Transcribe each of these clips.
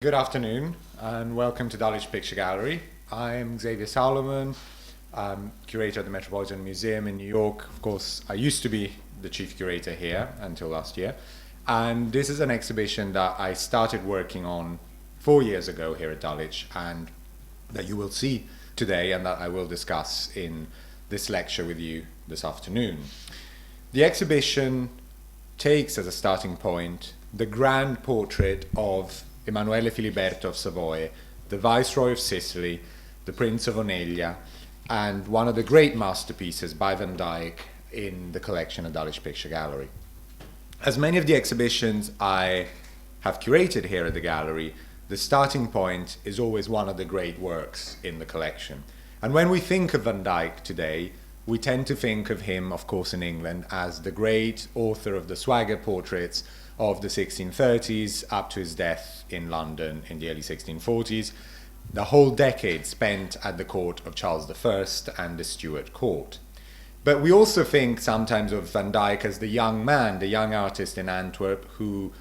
Good afternoon and welcome to Dulwich Picture Gallery. I'm Xavier Salomon, curator at the Metropolitan Museum in New York. Of course, I used to be the chief curator here until last year. And this is an exhibition that I started working on 4 years ago here at Dulwich and that you will see today and that I will discuss in this lecture with you this afternoon. The exhibition takes as a starting point the grand portrait of Emanuele Filiberto of Savoia, the Viceroy of Sicily, the Prince of Oneglia, and one of the great masterpieces by Van Dyck in the collection at Dulwich Picture Gallery. As many of the exhibitions I have curated here at the gallery, the starting point is always one of the great works in the collection. And when we think of Van Dyck today, we tend to think of him, of course, in England as the great author of the swagger portraits of the 1630s up to his death in London in the early 1640s, the whole decade spent at the court of Charles I and the Stuart court. But we also think sometimes of Van Dyck as the young man, the young artist in Antwerp who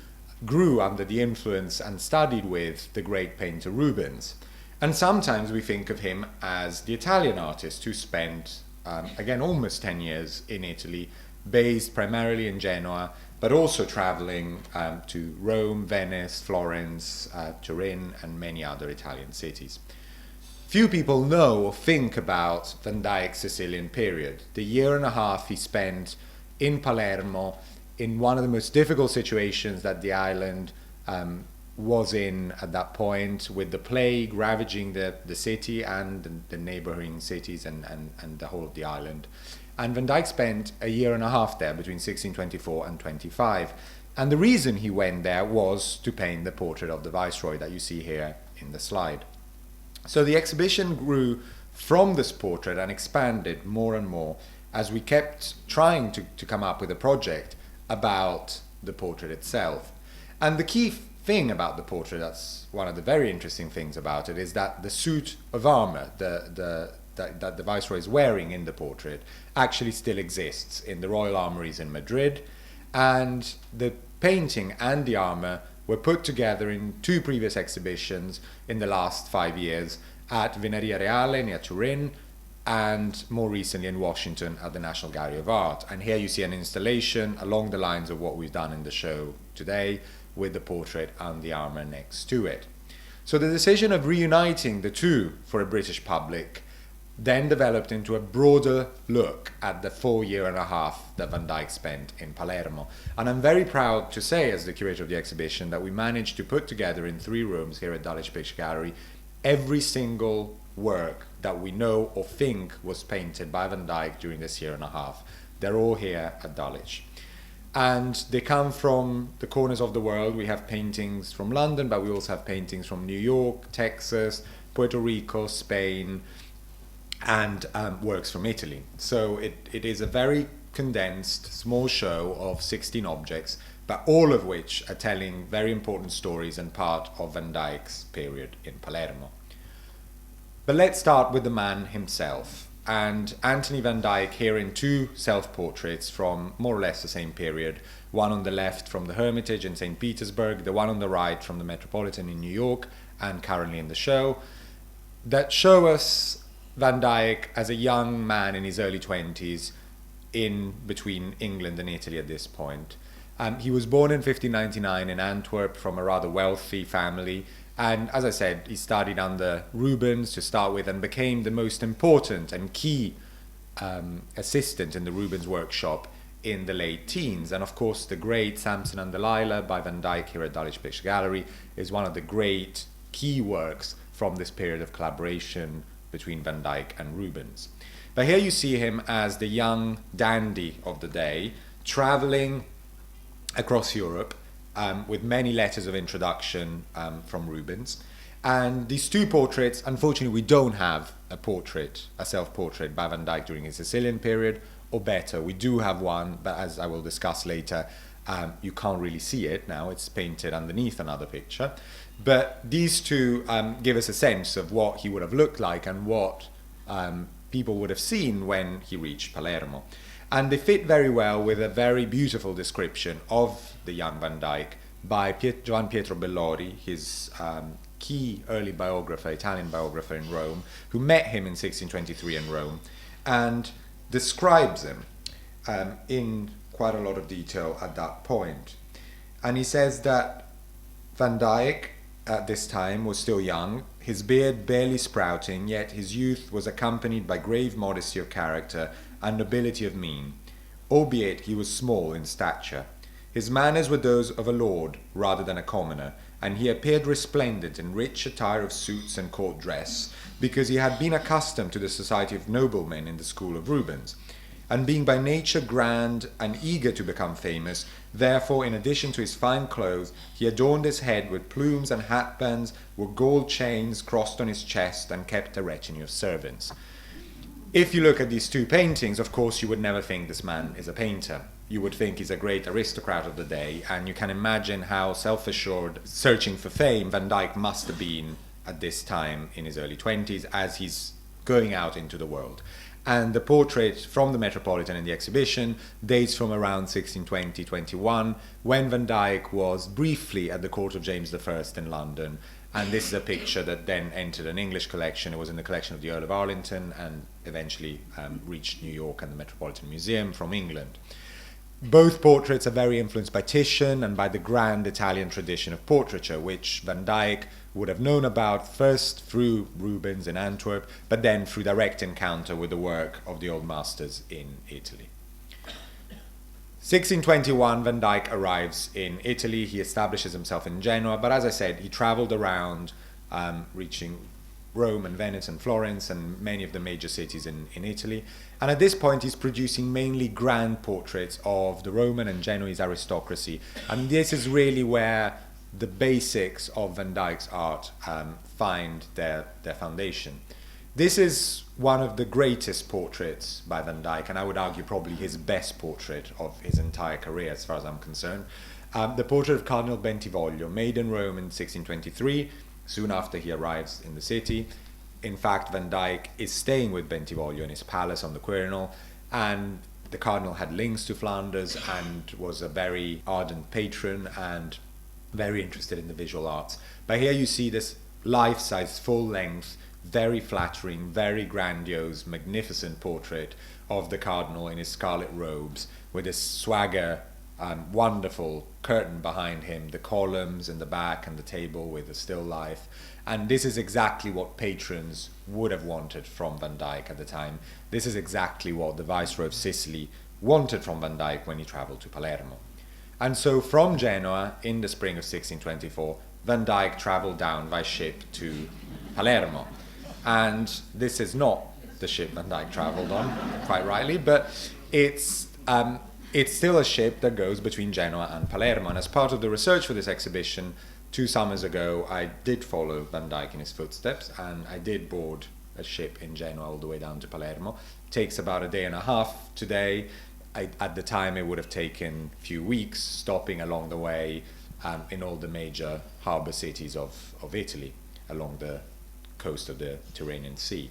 grew under the influence and studied with the great painter Rubens. And sometimes we think of him as the Italian artist who spent, again, almost 10 years in Italy, based primarily in Genoa, but also traveling to Rome, Venice, Florence, Turin, and many other Italian cities. Few people know or think about Van Dyck's Sicilian period. The year and a half he spent in Palermo in one of the most difficult situations that the island was in at that point, with the plague ravaging the city and the neighboring cities and the whole of the island. And Van Dyck spent a year and a half there between 1624 and 25. And the reason he went there was to paint the portrait of the Viceroy that you see here in the slide. So the exhibition grew from this portrait and expanded more and more as we kept trying to come up with a project about the portrait itself. And the key thing about the portrait, that's one of the very interesting things about it, is that the suit of armor, that the Viceroy is wearing in the portrait actually still exists in the Royal Armories in Madrid, and the painting and the armor were put together in two previous exhibitions in the last 5 years at Venaria Reale near Turin and more recently in Washington at the National Gallery of Art. And here you see an installation along the lines of what we've done in the show today with the portrait and the armor next to it. So the decision of reuniting the two for a British public then developed into a broader look at the 4 year and a half that Van Dyck spent in Palermo. And I'm very proud to say, as the curator of the exhibition, that we managed to put together in 3 rooms here at Dulwich Picture Gallery every single work that we know or think was painted by Van Dyck during this year and a half. They're all here at Dulwich. And they come from the corners of the world. We have paintings from London, but we also have paintings from New York, Texas, Puerto Rico, Spain, and works from Italy. So it is a very condensed, small show of 16 objects, but all of which are telling very important stories and part of Van Dyck's period in Palermo. But let's start with the man himself. And Anthony Van Dyck here in 2 self-portraits from more or less the same period, one on the left from the Hermitage in St. Petersburg, the one on the right from the Metropolitan in New York, and currently in the show, that show us Van Dyck as a young man in his early 20s in between England and Italy at this point. He was born in 1599 in Antwerp from a rather wealthy family, and as I said, he studied under Rubens to start with and became the most important and key assistant in the Rubens workshop in the late teens. And of course, the great Samson and Delilah by Van Dyck here at Dulwich Picture Gallery is one of the great key works from this period of collaboration between Van Dyck and Rubens. But here you see him as the young dandy of the day, traveling across Europe with many letters of introduction from Rubens. And these 2 portraits, unfortunately, we don't have a self-portrait by Van Dyck during his Sicilian period, or better, we do have one, but as I will discuss later, you can't really see it now, it's painted underneath another picture. But these 2 give us a sense of what he would have looked like and what people would have seen when he reached Palermo. And they fit very well with a very beautiful description of the young Van Dyck by Giovan Pietro Bellori, his key early biographer, Italian biographer in Rome, who met him in 1623 in Rome, and describes him in quite a lot of detail at that point. And he says that Van Dyck at this time was still young, his beard barely sprouting, yet his youth was accompanied by grave modesty of character and nobility of mien, albeit he was small in stature. His manners were those of a lord rather than a commoner, and he appeared resplendent in rich attire of suits and court dress, because he had been accustomed to the society of noblemen in the school of Rubens. And being by nature grand and eager to become famous, therefore, in addition to his fine clothes, he adorned his head with plumes and hatbands, with gold chains crossed on his chest, and kept a retinue of servants. If you look at these two paintings, of course, you would never think this man is a painter. You would think he's a great aristocrat of the day, and you can imagine how self-assured, searching for fame, Van Dyck must have been at this time in his early 20s as he's going out into the world. And the portrait from the Metropolitan in the exhibition dates from around 1620-21, when Van Dyck was briefly at the court of James I in London. And this is a picture that then entered an English collection. It was in the collection of the Earl of Arlington and eventually reached New York and the Metropolitan Museum from England. Both portraits are very influenced by Titian and by the grand Italian tradition of portraiture, which Van Dyck would have known about first through Rubens in Antwerp, but then through direct encounter with the work of the old masters in Italy. 1621, Van Dyck arrives in Italy. He establishes himself in Genoa, but as I said, he traveled around, reaching Rome and Venice and Florence and many of the major cities in Italy. And at this point, he's producing mainly grand portraits of the Roman and Genoese aristocracy. And this is really where the basics of Van Dyck's art find their foundation. This is one of the greatest portraits by Van Dyck, and I would argue probably his best portrait of his entire career as far as I'm concerned. The portrait of Cardinal Bentivoglio, made in Rome in 1623, soon after he arrives in the city. In fact, Van Dyck is staying with Bentivoglio in his palace on the Quirinal, and the Cardinal had links to Flanders and was a very ardent patron and very interested in the visual arts. But here you see this life-size, full-length, very flattering, very grandiose, magnificent portrait of the Cardinal in his scarlet robes, with his swagger, wonderful curtain behind him, the columns in the back and the table with a still life. And this is exactly what patrons would have wanted from Van Dyck at the time. This is exactly what the Viceroy of Sicily wanted from Van Dyck when he traveled to Palermo. And so from Genoa, in the spring of 1624, Van Dyck traveled down by ship to Palermo. And this is not the ship Van Dyck traveled on, quite rightly, but it's still a ship that goes between Genoa and Palermo. And as part of the research for this exhibition, 2 summers ago, I did follow Van Dyck in his footsteps, and I did board a ship in Genoa all the way down to Palermo. It takes about a day and a half today. At the time, it would have taken a few weeks, stopping along the way in all the major harbour cities of Italy, along the coast of the Tyrrhenian Sea.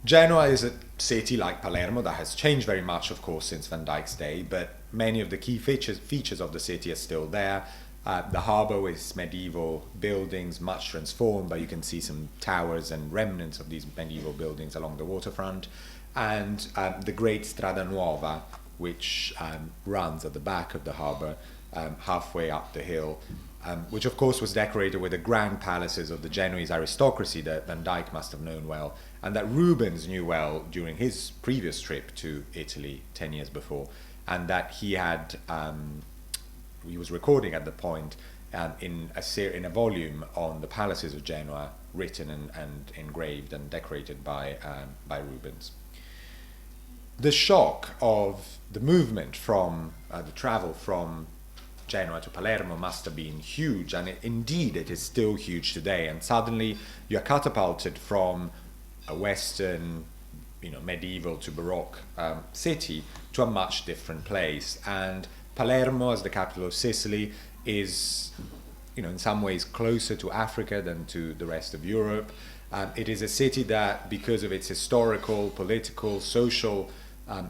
Genoa is a city like Palermo that has changed very much, of course, since Van Dyck's day, but many of the key features of the city are still there. The harbour with medieval buildings, much transformed, but you can see some towers and remnants of these medieval buildings along the waterfront. And the great Strada Nuova, which runs at the back of the harbour, halfway up the hill, which of course was decorated with the grand palaces of the Genoese aristocracy that Van Dyck must have known well, and that Rubens knew well during his previous trip to Italy 10 years before, and that he was recording at the point in a volume on the palaces of Genoa, written and engraved and decorated by Rubens. The shock of the movement from the travel from Genoa to Palermo must have been huge, and indeed it is still huge today. And suddenly you're catapulted from a Western, medieval to Baroque city to a much different place. And Palermo, as the capital of Sicily, is, in some ways closer to Africa than to the rest of Europe. It is a city that, because of its historical, political, social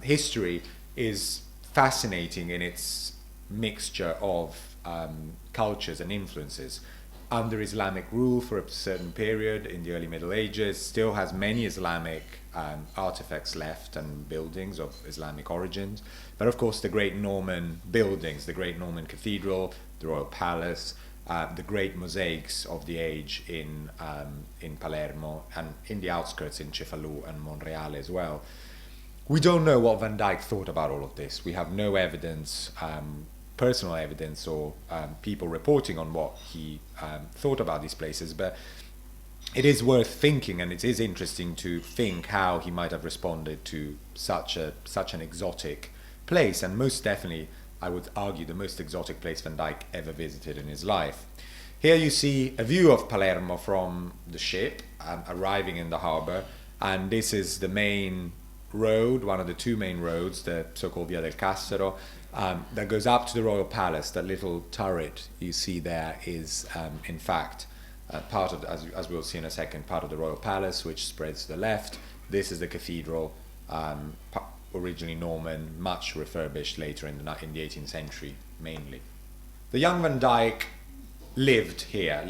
history, is fascinating in its mixture of cultures and influences. Under Islamic rule for a certain period in the early Middle Ages, still has many Islamic artifacts left and buildings of Islamic origins. But of course, the great Norman buildings, the great Norman cathedral, the royal palace, the great mosaics of the age in Palermo and in the outskirts in Cefalù and Monreale as well. We don't know what Van Dyck thought about all of this. We have no evidence, personal evidence or people reporting on what he thought about these places, but it is worth thinking, and it is interesting to think how he might have responded to such an exotic place, and most definitely, I would argue, the most exotic place Van Dyck ever visited in his life. Here you see a view of Palermo from the ship arriving in the harbour, and this is the main road, one of the two main roads, the so-called Via del Cassero, that goes up to the royal palace. That little turret you see there is, in fact, part of, as we'll see in a second, part of the royal palace, which spreads to the left. This is the cathedral, originally Norman, much refurbished later in the 18th century, mainly. The young Van Dyck lived here,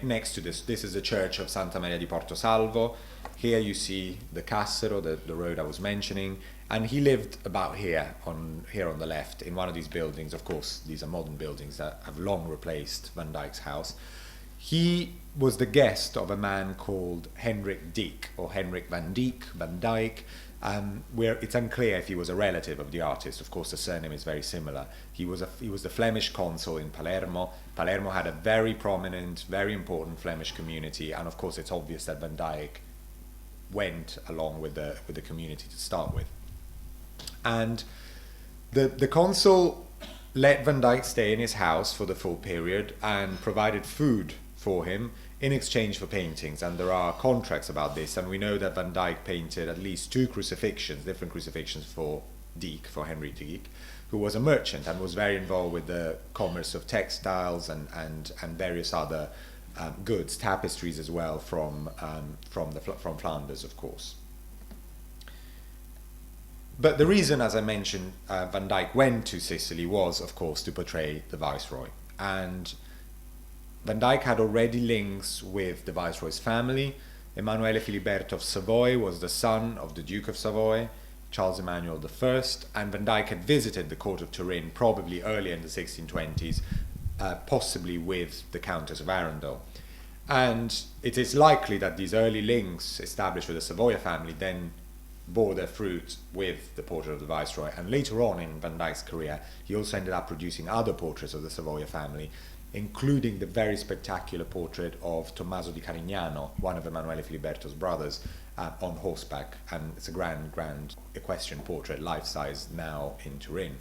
next to this. This is the church of Santa Maria di Porto Salvo. Here you see the Cassero, the road I was mentioning, and he lived about here on the left in one of these buildings. Of course, these are modern buildings that have long replaced Van Dyck's house. He was the guest of a man called Henrik Dyck, or Henrik van Dyck, where it's unclear if he was a relative of the artist. Of course, the surname is very similar. He was the Flemish consul in Palermo. Palermo had a very prominent, very important Flemish community, and of course, it's obvious that Van Dyck went along with the community to start with. And the consul let Van Dyck stay in his house for the full period and provided food for him in exchange for paintings, and there are contracts about this, and we know that Van Dyck painted at least two crucifixions, different crucifixions for Dyck, for Henry Dyck, who was a merchant and was very involved with the commerce of textiles and various other goods, tapestries as well from Flanders, of course. But the reason, as I mentioned, Van Dyck went to Sicily was, of course, to portray the Viceroy. And Van Dyck had already links with the Viceroy's family. Emanuele Filiberto of Savoy was the son of the Duke of Savoy, Charles Emmanuel I, and Van Dyck had visited the court of Turin probably earlier in the 1620s, possibly with the Countess of Arundel. And it is likely that these early links established with the Savoia family then bore their fruit with the portrait of the Viceroy. And later on in Van Dyck's career, he also ended up producing other portraits of the Savoia family, including the very spectacular portrait of Tommaso di Carignano, one of Emanuele Filiberto's brothers, on horseback. And it's a grand equestrian portrait, life-size, now in Turin.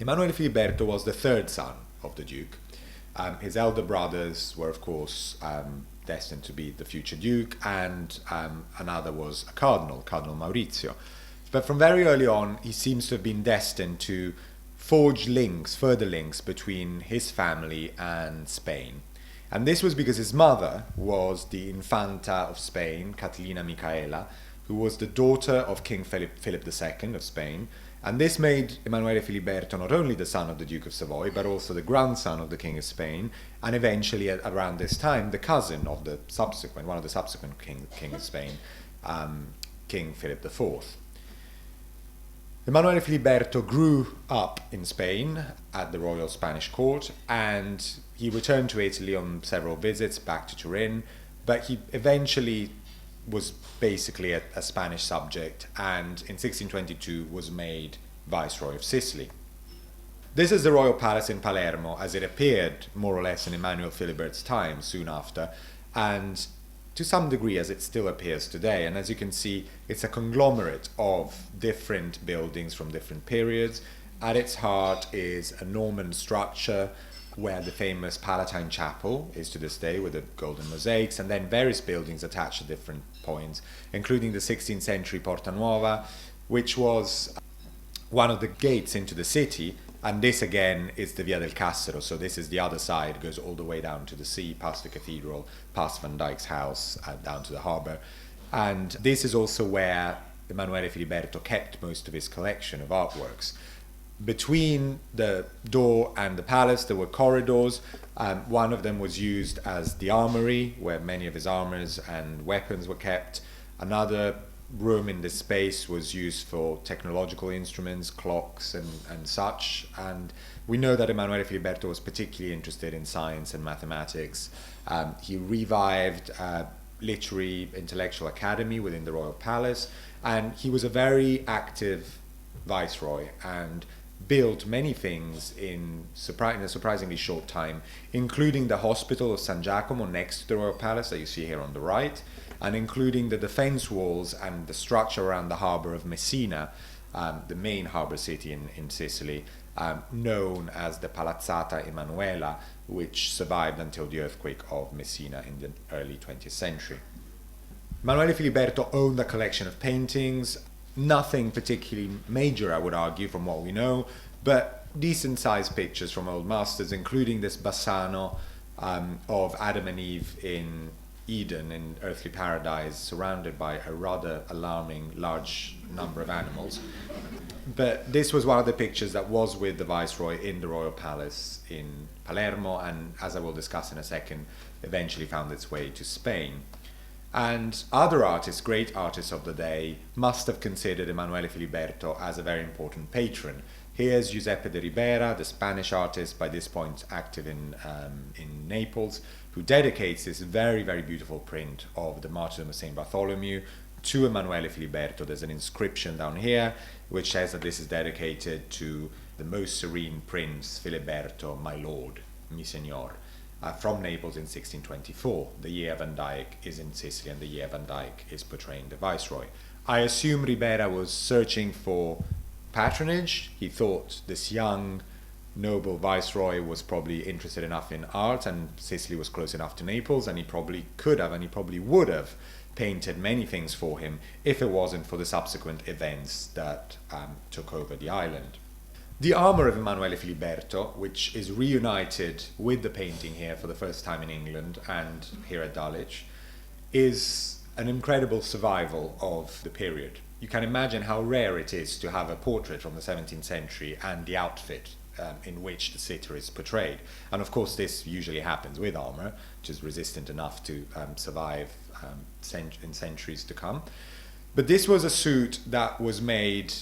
Emanuele Filiberto was the third son of the Duke. His elder brothers were, of course, destined to be the future Duke, and another was a Cardinal Maurizio. But from very early on, he seems to have been destined to forge further links between his family and Spain. And this was because his mother was the Infanta of Spain, Catilina Micaela, who was the daughter of King Philip II of Spain. And this made Emanuele Filiberto not only the son of the Duke of Savoy, but also the grandson of the King of Spain, and eventually, around this time, the cousin of one of the subsequent King of Spain, King Philip IV. Emanuele Filiberto grew up in Spain at the Royal Spanish Court, and he returned to Italy on several visits back to Turin, but he eventually was basically a Spanish subject, and in 1622 was made Viceroy of Sicily. This is the royal palace in Palermo as it appeared more or less in Emanuele Filibert's time, soon after, and to some degree as it still appears today. And as you can see, it's a conglomerate of different buildings from different periods. At its heart is a Norman structure where the famous Palatine Chapel is to this day with the golden mosaics, and then various buildings attached at different points, including the 16th century Porta Nuova, which was one of the gates into the city, and this again is the Via del Cassero, so this is the other side, goes all the way down to the sea, past the cathedral, past Van Dyck's house, down to the harbour. And this is also where Emanuele Filiberto kept most of his collection of artworks. Between the door and the palace, there were corridors. One of them was used as the armory, where many of his armors and weapons were kept. Another room in this space was used for technological instruments, clocks and such. And we know that Emanuele Filiberto was particularly interested in science and mathematics. He revived literary intellectual academy within the royal palace, and he was a very active viceroy and built many things in a surprisingly short time, including the hospital of San Giacomo next to the royal palace that you see here on the right, and including the defense walls and the structure around the harbor of Messina, the main harbor city in Sicily, known as the Palazzata Emanuela, which survived until the earthquake of Messina in the early 20th century. Emanuele Filiberto owned a collection of paintings, nothing particularly major, I would argue, from what we know, but decent-sized pictures from old masters, including this Bassano of Adam and Eve in Eden, in earthly paradise, surrounded by a rather alarming large number of animals. But this was one of the pictures that was with the Viceroy in the royal palace in Palermo, and as I will discuss in a second, eventually found its way to Spain. And other artists, great artists of the day, must have considered Emanuele Filiberto as a very important patron. Here's Giuseppe de Ribera, the Spanish artist, by this point active in Naples, who dedicates this very, very beautiful print of the Martyrdom of St. Bartholomew to Emanuele Filiberto. There's an inscription down here which says that this is dedicated to the most serene Prince Filiberto, my lord, mi signor, from Naples in 1624. The year Van Dyck is in Sicily and the year Van Dyck is portraying the Viceroy. I assume Ribera was searching for patronage. He thought this young, noble Viceroy was probably interested enough in art, and Sicily was close enough to Naples, and he probably could have, and he probably would have, painted many things for him if it wasn't for the subsequent events that took over the island. The armour of Emanuele Filiberto, which is reunited with the painting here for the first time in England and here at Dulwich, is an incredible survival of the period. You can imagine how rare it is to have a portrait from the 17th century and the outfit in which the sitter is portrayed. And of course this usually happens with armour, which is resistant enough to survive in centuries to come. But this was a suit that was made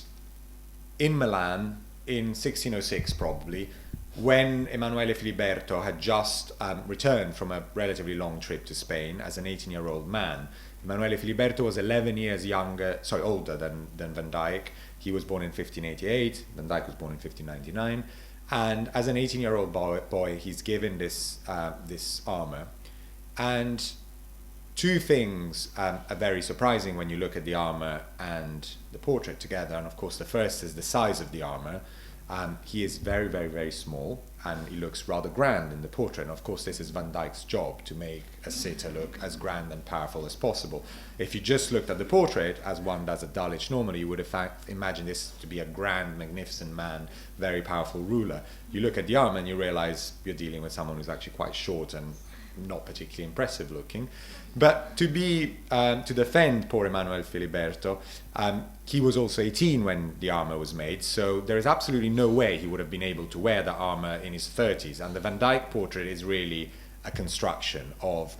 in Milan in 1606 probably, when Emanuele Filiberto had just returned from a relatively long trip to Spain as an 18-year-old man. Emanuele Filiberto was 11 years older than Van Dyck. He was born in 1588, Van Dyck was born in 1599, and as an 18-year-old boy he's given this armour. And two things are very surprising when you look at the armour and the portrait together, and of course the first is the size of the armour. He is very, very, very small, and he looks rather grand in the portrait. And of course this is Van Dyck's job, to make a sitter look as grand and powerful as possible. If you just looked at the portrait, as one does at Dulwich normally, you would have imagined this to be a grand, magnificent man, very powerful ruler. You look at the armour and you realise you're dealing with someone who's actually quite short and not particularly impressive looking. But to defend poor Emanuele Filiberto, he was also 18 when the armour was made, so there is absolutely no way he would have been able to wear the armour in his 30s. And the Van Dyck portrait is really a construction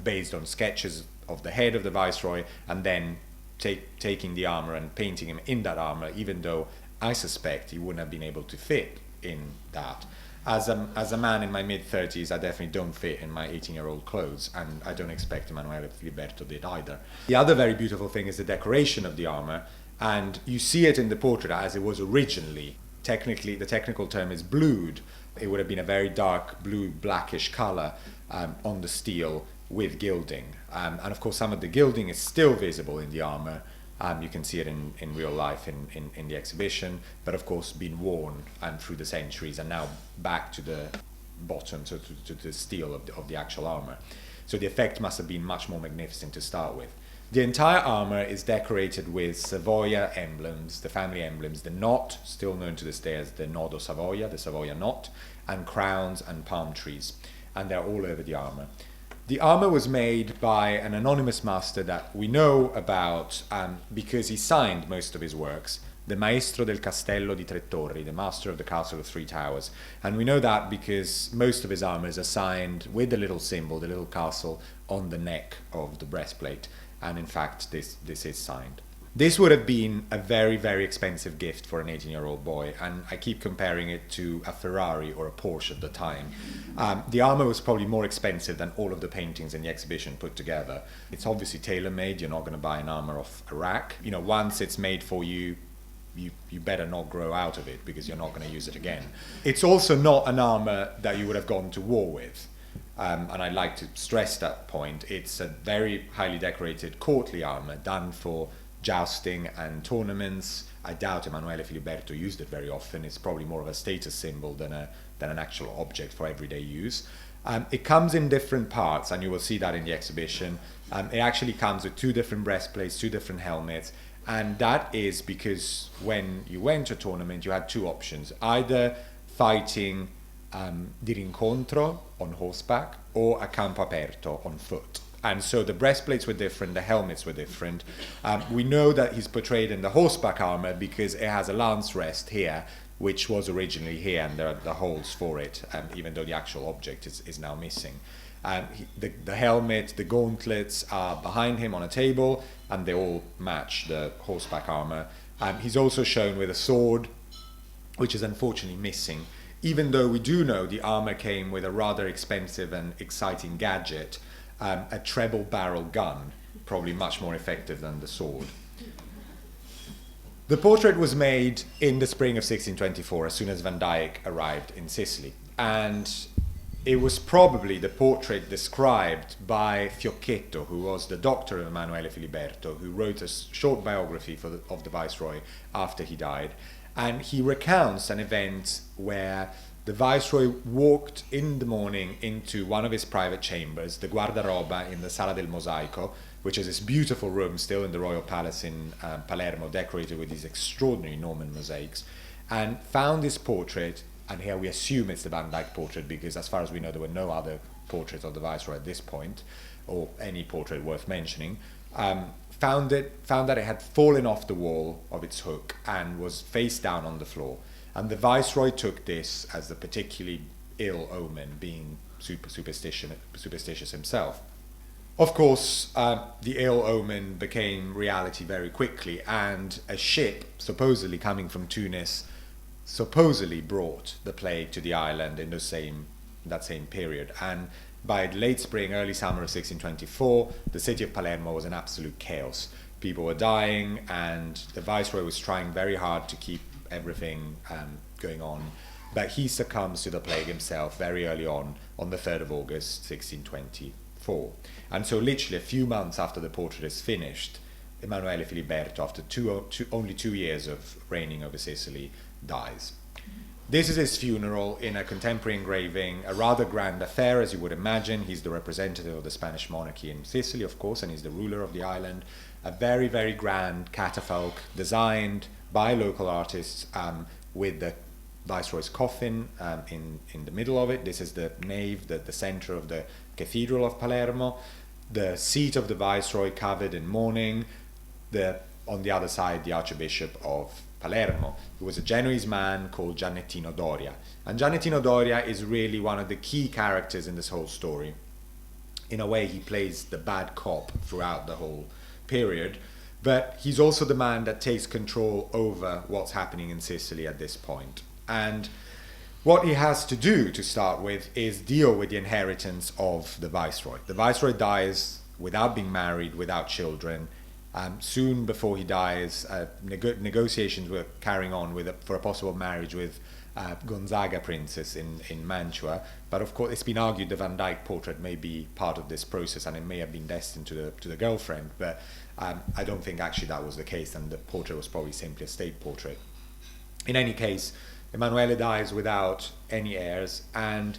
based on sketches of the head of the Viceroy, and then taking the armour and painting him in that armour, even though I suspect he wouldn't have been able to fit in that. As a man in my mid-30s, I definitely don't fit in my 18-year-old clothes, and I don't expect Emanuele Filiberto did either. The other very beautiful thing is the decoration of the armour, and you see it in the portrait as it was originally. Technically, the technical term is blued. It would have been a very dark blue, blackish colour on the steel with gilding. And of course, some of the gilding is still visible in the armour. You can see it in real life in the exhibition, but of course been worn through the centuries and now back to the bottom, so to the steel of the actual armour. So the effect must have been much more magnificent to start with. The entire armour is decorated with Savoia emblems, the family emblems, the knot, still known to this day as the Nodo Savoia, the Savoia knot, and crowns and palm trees, and they're all over the armour. The armour was made by an anonymous master that we know about because he signed most of his works, the Maestro del Castello di Tre Torri, the master of the Castle of Three Towers. And we know that because most of his armor is assigned with the little symbol, the little castle, on the neck of the breastplate. And in fact, this is signed. This would have been a very, very expensive gift for an 18-year-old boy, and I keep comparing it to a Ferrari or a Porsche at the time. The armor was probably more expensive than all of the paintings in the exhibition put together. It's obviously tailor-made. You're not going to buy an armor off a rack. You know, once it's made for you, you better not grow out of it because you're not going to use it again. It's also not an armor that you would have gone to war with. And I'd like to stress that point. It's a very highly decorated courtly armor done for jousting and tournaments. I doubt Emanuele Filiberto used it very often. It's probably more of a status symbol than an actual object for everyday use. It comes in different parts, and you will see that in the exhibition. It actually comes with 2 different breastplates, 2 different helmets, and that is because when you went to a tournament, you had 2 options: either fighting di rincontro on horseback or a campo aperto on foot. And so the breastplates were different, the helmets were different. We know that he's portrayed in the horseback armor because it has a lance rest here, which was originally here, and there are the holes for it, even though the actual object is now missing. The helmet, the gauntlets are behind him on a table, and they all match the horseback armor. He's also shown with a sword, which is unfortunately missing, even though we do know the armor came with a rather expensive and exciting gadget, a treble barrel gun, probably much more effective than the sword. The portrait was made in the spring of 1624, as soon as Van Dyck arrived in Sicily. And it was probably the portrait described by Fiocchetto, who was the doctor of Emanuele Filiberto, who wrote a short biography of the Viceroy after he died. And he recounts an event where the Viceroy walked in the morning into one of his private chambers, the guardaroba in the Sala del Mosaico, which is this beautiful room still in the royal palace in Palermo, decorated with these extraordinary Norman mosaics, and found this portrait. And here we assume it's the Van Dyck portrait because, as far as we know, there were no other portraits of the Viceroy at this point, or any portrait worth mentioning. Found that it had fallen off the wall of its hook and was face down on the floor. And the Viceroy took this as a particularly ill omen, being superstitious himself. Of course, the ill omen became reality very quickly, and a ship supposedly coming from Tunis supposedly brought the plague to the island in that same period. And by late spring, early summer of 1624, the city of Palermo was in absolute chaos. People were dying, and the Viceroy was trying very hard to keep everything going on, but he succumbs to the plague himself very early on the 3rd of August 1624. And so literally a few months after the portrait is finished, Emanuele Filiberto, after only 2 years of reigning over Sicily, dies. This is his funeral in a contemporary engraving, a rather grand affair, as you would imagine. He's the representative of the Spanish monarchy in Sicily, of course, and he's the ruler of the island. A very, very grand catafalque designed by local artists, with the Viceroy's coffin in the middle of it. This is the nave, the center of the Cathedral of Palermo. The seat of the Viceroy covered in mourning. On the other side, the Archbishop of Palermo, who was a Genoese man called Giannettino Doria. And Giannettino Doria is really one of the key characters in this whole story. In a way, he plays the bad cop throughout the whole period, but he's also the man that takes control over what's happening in Sicily at this point. And what he has to do to start with is deal with the inheritance of the Viceroy. The Viceroy dies without being married, without children. Soon before he dies, negotiations were carrying on for a possible marriage with Gonzaga princess in Mantua. But of course, it's been argued the Van Dyck portrait may be part of this process, and it may have been destined to the girlfriend. But I don't think actually that was the case, and the portrait was probably simply a state portrait. In any case, Emanuele dies without any heirs, and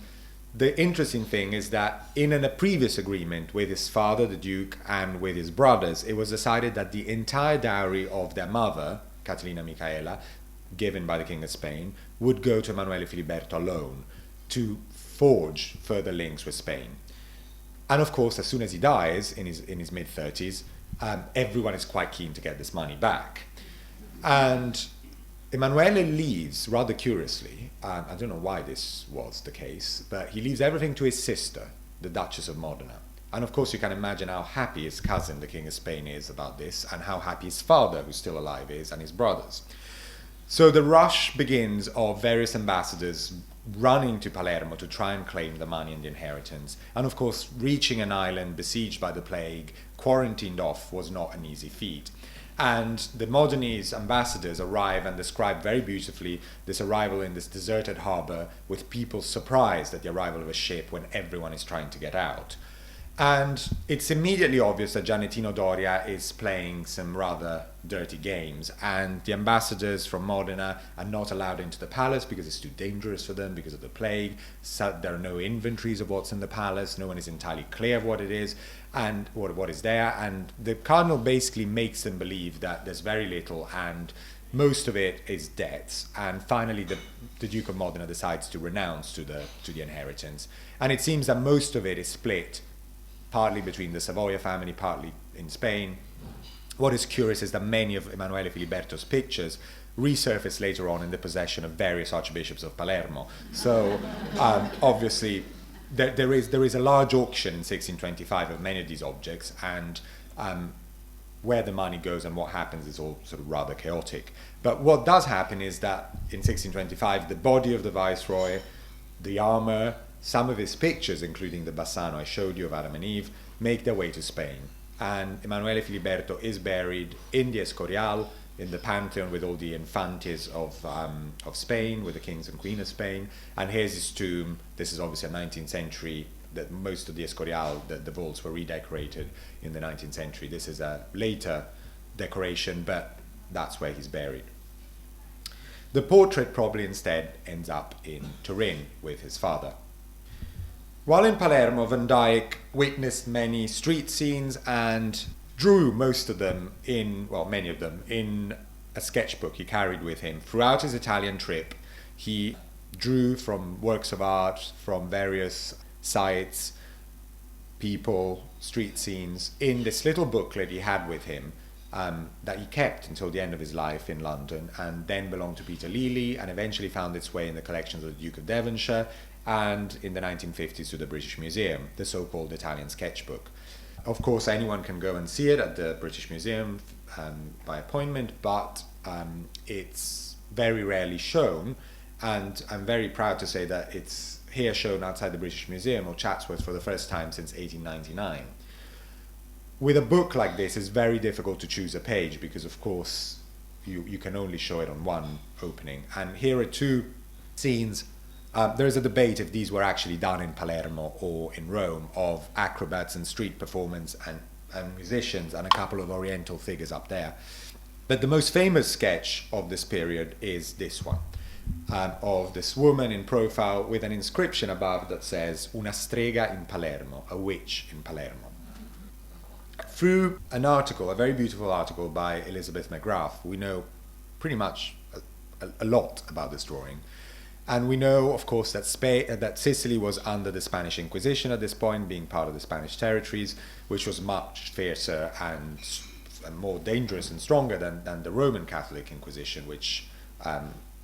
the interesting thing is that in a previous agreement with his father, the Duke, and with his brothers, it was decided that the entire dowry of their mother, Caterina Micaela, given by the King of Spain, would go to Emanuele Filiberto alone to forge further links with Spain. And of course, as soon as he dies, in his mid-30s, everyone is quite keen to get this money back. And Emanuele leaves, rather curiously, I don't know why this was the case, but he leaves everything to his sister, the Duchess of Modena. And of course you can imagine how happy his cousin, the King of Spain, is about this, and how happy his father, who's still alive, is, and his brothers. So the rush begins of various ambassadors running to Palermo to try and claim the money and the inheritance. And of course, reaching an island besieged by the plague, quarantined off, was not an easy feat. And the Modenese ambassadors arrive and describe very beautifully this arrival in this deserted harbor, with people surprised at the arrival of a ship when everyone is trying to get out. And it's immediately obvious that Giannettino Doria is playing some rather dirty games, and the ambassadors from Modena are not allowed into the palace because it's too dangerous for them because of the plague. So there are no inventories of what's in the palace, no one is entirely clear of what it is and what is there, and the cardinal basically makes them believe that there's very little and most of it is debts. And finally the Duke of Modena decides to renounce to the inheritance, and it seems that most of it is split partly between the Savoia family, partly in Spain. What is curious is that many of Emanuele Filiberto's pictures resurface later on in the possession of various archbishops of Palermo. So obviously there is a large auction in 1625 of many of these objects, and where the money goes and what happens is all sort of rather chaotic. But what does happen is that in 1625 the body of the viceroy, the armor, some of his pictures, including the Bassano I showed you of Adam and Eve, make their way to Spain. And Emanuele Filiberto is buried in the Escorial, in the Pantheon with all the infantes of Spain, with the kings and queen of Spain. And here's his tomb. This is obviously a 19th century, that most of the Escorial, the vaults were redecorated in the 19th century. This is a later decoration, but that's where he's buried. The portrait probably instead ends up in Turin with his father. While in Palermo, Van Dyck witnessed many street scenes and drew most of them many of them, in a sketchbook he carried with him. Throughout his Italian trip, he drew from works of art, from various sites, people, street scenes, in this little booklet he had with him that he kept until the end of his life in London, and then belonged to Peter Lely, and eventually found its way in the collections of the Duke of Devonshire, and in the 1950s to the British Museum, the so-called Italian sketchbook. Of course, anyone can go and see it at the British Museum by appointment, but it's very rarely shown, and I'm very proud to say that it's here shown outside the British Museum of Chatsworth for the first time since 1899. With a book like this, it's very difficult to choose a page because, of course, you can only show it on one opening. And here are two scenes. There is a debate if these were actually done in Palermo or in Rome, of acrobats and street performance and musicians, and a couple of oriental figures up there. But the most famous sketch of this period is this one, of this woman in profile with an inscription above that says "Una strega in Palermo," a witch in Palermo. Through an article, a very beautiful article by Elizabeth McGrath, we know pretty much a lot about this drawing. And we know, of course, that Sicily was under the Spanish Inquisition at this point, being part of the Spanish territories, which was much fiercer and more dangerous and stronger than the Roman Catholic Inquisition, which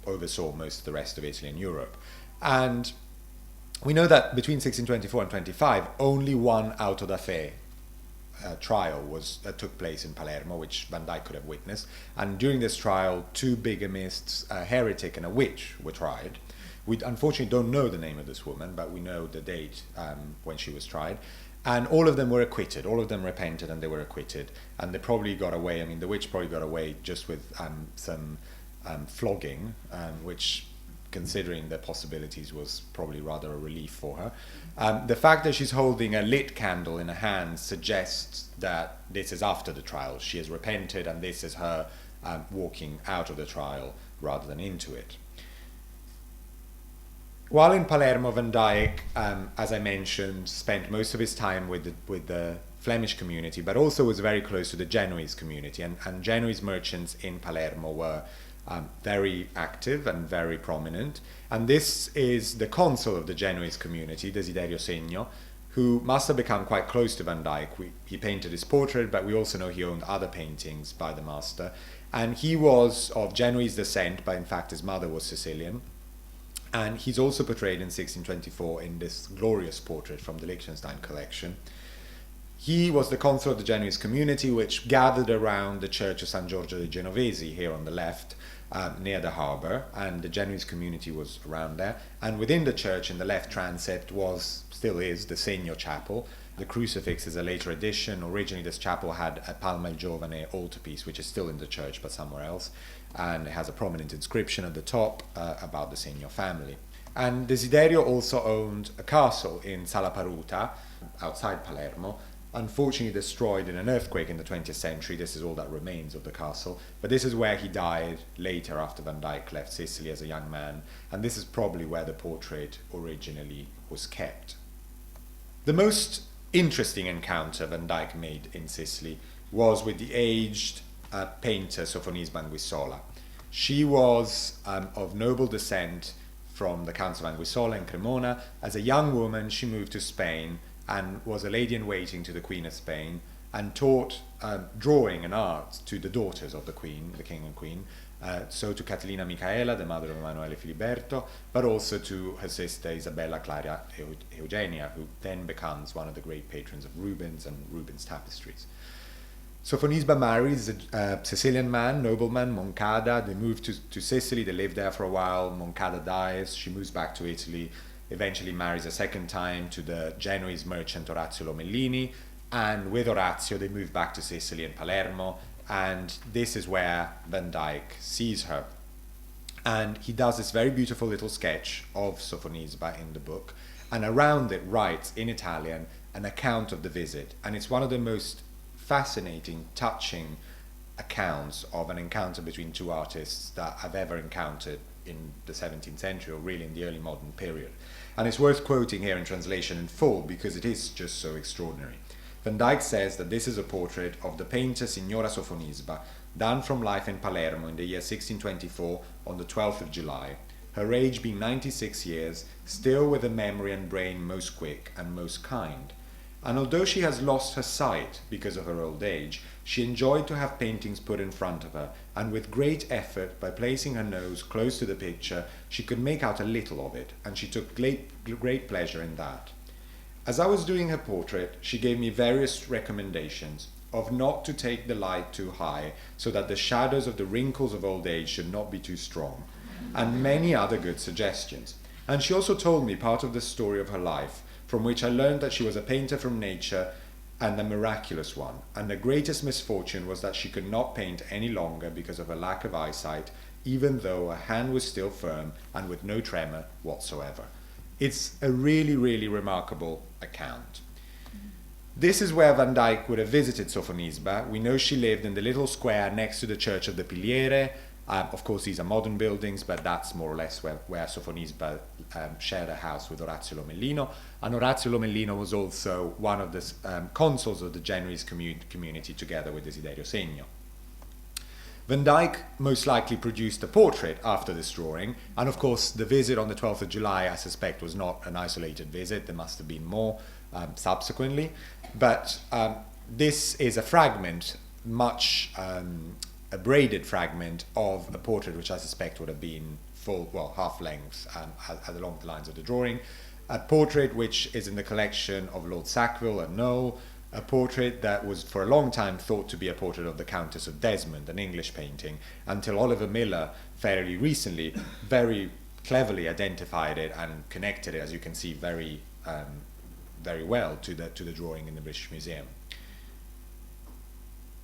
oversaw most of the rest of Italy and Europe. And we know that between 1624 and 25, only one auto da fe trial took place in Palermo, which Van Dyck could have witnessed. And during this trial, two bigamists, a heretic and a witch, were tried. We unfortunately don't know the name of this woman, but we know the date when she was tried. And all of them were acquitted. All of them repented and they were acquitted. And they probably got away. I mean, the witch probably got away just with some flogging, which, considering the possibilities, was probably rather a relief for her. The fact that she's holding a lit candle in her hand suggests that this is after the trial. She has repented, and this is her walking out of the trial rather than into it. While in Palermo, Van Dyck, as I mentioned, spent most of his time with the Flemish community, but also was very close to the Genoese community. And Genoese merchants in Palermo were very active and very prominent. And this is the consul of the Genoese community, Desiderio Segno, who must have become quite close to Van Dyck. He painted his portrait, but we also know he owned other paintings by the master. And he was of Genoese descent, but in fact his mother was Sicilian. And he's also portrayed in 1624 in this glorious portrait from the Liechtenstein collection. He was the consul of the Genoese community, which gathered around the church of San Giorgio dei Genovesi here on the left, near the harbour, and the Genoese community was around there. And within the church, in the left transept, still is, the Segno Chapel. The crucifix is a later addition. Originally, this chapel had a Palma il Giovane altarpiece, which is still in the church, but somewhere else. And it has a prominent inscription at the top about the Segno family. And Desiderio also owned a castle in Sala Paruta, outside Palermo, unfortunately destroyed in an earthquake in the 20th century. This is all that remains of the castle. But this is where he died later, after Van Dyck left Sicily as a young man. And this is probably where the portrait originally was kept. The most interesting encounter Van Dyck made in Sicily was with the aged painter Sofonisba Anguissola. She was of noble descent from the Counts of Anguissola in Cremona. As a young woman, she moved to Spain and was a lady-in-waiting to the Queen of Spain, and taught drawing and art to the daughters of the Queen, the King and Queen, so to Caterina Micaela, the mother of Emanuele Filiberto, but also to her sister Isabella Clara Eugenia, who then becomes one of the great patrons of Rubens and Rubens' tapestries. Sofonisba marries a Sicilian man, nobleman, Moncada. They move to Sicily, they live there for a while. Moncada dies, she moves back to Italy, eventually marries a second time to the Genoese merchant Orazio Lomellini, and with Orazio they move back to Sicily and Palermo, and this is where Van Dyck sees her. And he does this very beautiful little sketch of Sofonisba in the book, and around it writes in Italian an account of the visit, and it's one of the most fascinating, touching accounts of an encounter between two artists that I've ever encountered in the 17th century, or really in the early modern period. And it's worth quoting here in translation in full because it is just so extraordinary. Van Dyck says that this is a portrait of the painter Signora Sofonisba, done from life in Palermo in the year 1624 on the 12th of July, her age being 96 years, still with a memory and brain most quick and most kind. And although she has lost her sight because of her old age, she enjoyed to have paintings put in front of her, and with great effort, by placing her nose close to the picture, she could make out a little of it, and she took great pleasure in that. As I was doing her portrait, she gave me various recommendations of not to take the light too high, so that the shadows of the wrinkles of old age should not be too strong, and many other good suggestions. And she also told me part of the story of her life, from which I learned that she was a painter from nature, and a miraculous one, and the greatest misfortune was that she could not paint any longer because of a lack of eyesight, even though her hand was still firm and with no tremor whatsoever. It's a really, really remarkable account. This is where Van Dyck would have visited Sofonisba. We know she lived in the little square next to the Church of the Piliere. Of course, these are modern buildings, but that's more or less where Sofonisba shared a house with Orazio Lomellino. And Orazio Lomellino was also one of the consuls of the Genoese community, together with Desiderio Segno. Van Dyck most likely produced a portrait after this drawing, and of course the visit on the 12th of July, I suspect, was not an isolated visit. There must have been more subsequently, but this is a fragment, much a braided fragment of a portrait which I suspect would have been half length along the lines of the drawing. A portrait which is in the collection of Lord Sackville at Knowle, a portrait that was for a long time thought to be a portrait of the Countess of Desmond, an English painting, until Oliver Miller fairly recently very cleverly identified it and connected it, as you can see, very well to the drawing in the British Museum.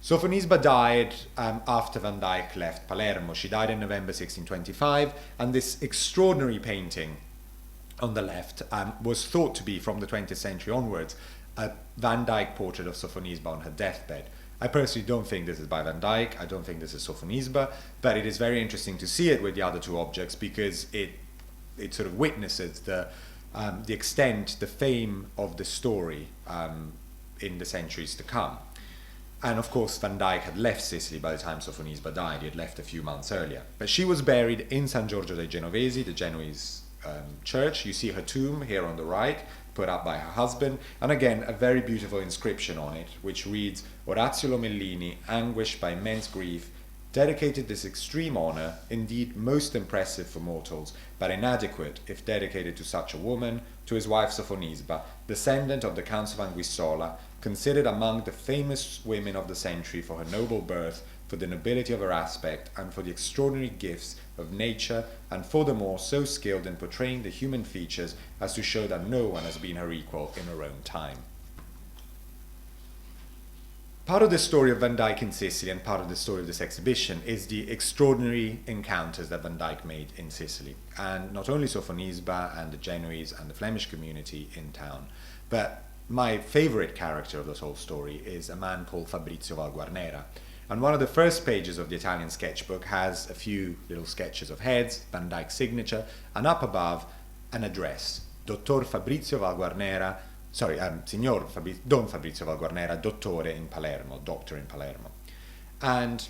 Sofonisba died after Van Dyck left Palermo. She died in November 1625, and this extraordinary painting on the left was thought to be, from the 20th century onwards, a Van Dyck portrait of Sofonisba on her deathbed. I personally don't think this is by Van Dyck. I don't think this is Sofonisba, but it is very interesting to see it with the other two objects because it sort of witnesses the extent, the fame of the story in the centuries to come. And of course, Van Dyck had left Sicily by the time Sofonisba died. He had left a few months earlier. But she was buried in San Giorgio dei Genovesi, the Genoese church. You see her tomb here on the right, put up by her husband. And again, a very beautiful inscription on it, which reads, Orazio Lomellini, anguished by immense grief, dedicated this extreme honor, indeed most impressive for mortals, but inadequate if dedicated to such a woman, to his wife Sofonisba, descendant of the Counts of Anguissola, considered among the famous women of the century for her noble birth, for the nobility of her aspect, and for the extraordinary gifts of nature, and furthermore so skilled in portraying the human features as to show that no one has been her equal in her own time. Part of the story of Van Dyck in Sicily and part of the story of this exhibition is the extraordinary encounters that Van Dyck made in Sicily. And not only Sofonisba and the Genoese and the Flemish community in town, but my favorite character of this whole story is a man called Fabrizio Valguarnera. And one of the first pages of the Italian sketchbook has a few little sketches of heads, Van Dyck's signature, and up above an address, Dottor Fabrizio Valguarnera, Don Fabrizio Valguarnera, Dottore in Palermo, doctor in Palermo. And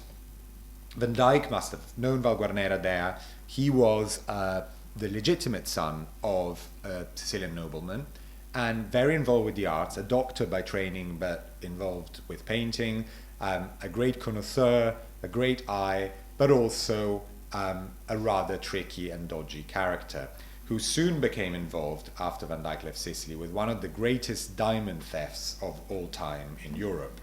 Van Dyck must have known Valguarnera there. He was the legitimate son of a Sicilian nobleman and very involved with the arts, a doctor by training but involved with painting, a great connoisseur, a great eye, but also a rather tricky and dodgy character, who soon became involved, after Van Dyck left Sicily, with one of the greatest diamond thefts of all time in Europe.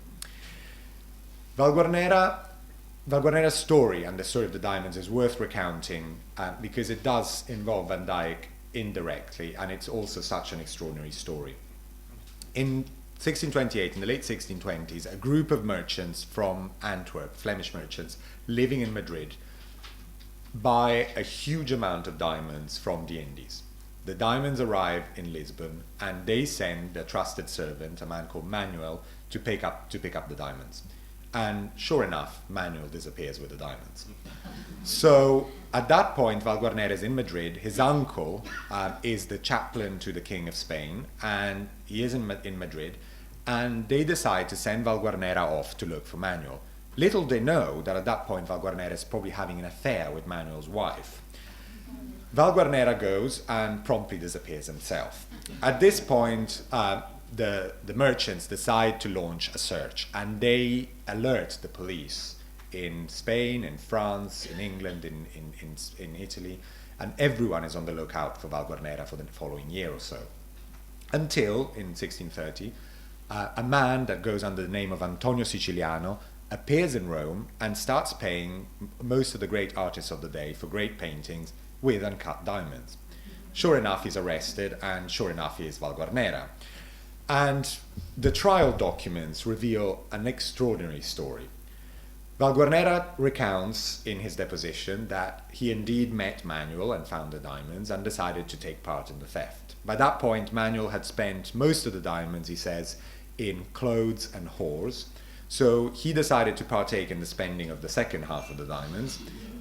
Valguarnera's story and the story of the diamonds is worth recounting because it does involve Van Dyck indirectly, and it's also such an extraordinary story. In 1628, in the late 1620s, a group of merchants from Antwerp, Flemish merchants, living in Madrid, buy a huge amount of diamonds from the Indies. The diamonds arrive in Lisbon, and they send a trusted servant, a man called Manuel, to pick up the diamonds. And sure enough, Manuel disappears with the diamonds. So at that point, Valguarnera is in Madrid. His uncle is the chaplain to the King of Spain, and he is in Madrid. And they decide to send Valguarnera off to look for Manuel. Little they know that at that point Valguarnera is probably having an affair with Manuel's wife. Valguarnera goes and promptly disappears himself. At this point, the merchants decide to launch a search, and they alert the police in Spain, in France, in England, in Italy, and everyone is on the lookout for Valguarnera for the following year or so. Until, in 1630, a man that goes under the name of Antonio Siciliano appears in Rome and starts paying most of the great artists of the day for great paintings with uncut diamonds. Sure enough, he's arrested, and sure enough, he is Valguarnera. And the trial documents reveal an extraordinary story. Valguarnera recounts in his deposition that he indeed met Manuel and found the diamonds and decided to take part in the theft. By that point, Manuel had spent most of the diamonds, he says, in clothes and whores. So he decided to partake in the spending of the second half of the diamonds.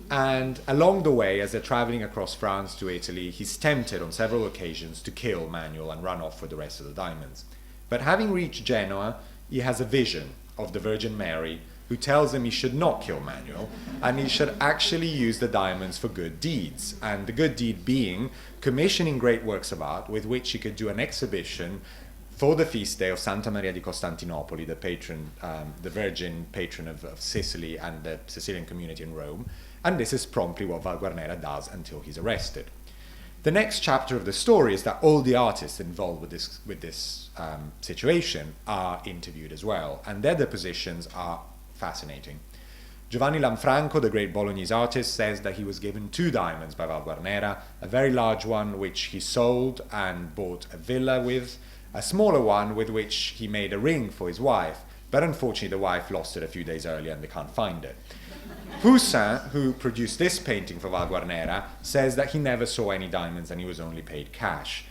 And along the way, as they're traveling across France to Italy, he's tempted on several occasions to kill Manuel and run off with the rest of the diamonds. But having reached Genoa, he has a vision of the Virgin Mary, who tells him he should not kill Manuel, and he should actually use the diamonds for good deeds. And the good deed being commissioning great works of art with which he could do an exhibition for the feast day of Santa Maria di Costantinopoli, the Virgin patron of Sicily and the Sicilian community in Rome. And this is promptly what Valguarnera does until he's arrested. The next chapter of the story is that all the artists involved with this situation are interviewed as well, and their depositions are fascinating. Giovanni Lanfranco, the great Bolognese artist, says that he was given 2 diamonds by Valguarnera, a very large one which he sold and bought a villa with, a smaller one with which he made a ring for his wife, but unfortunately the wife lost it a few days earlier and they can't find it. Poussin, who produced this painting for Valguarnera, says that he never saw any diamonds and he was only paid cash.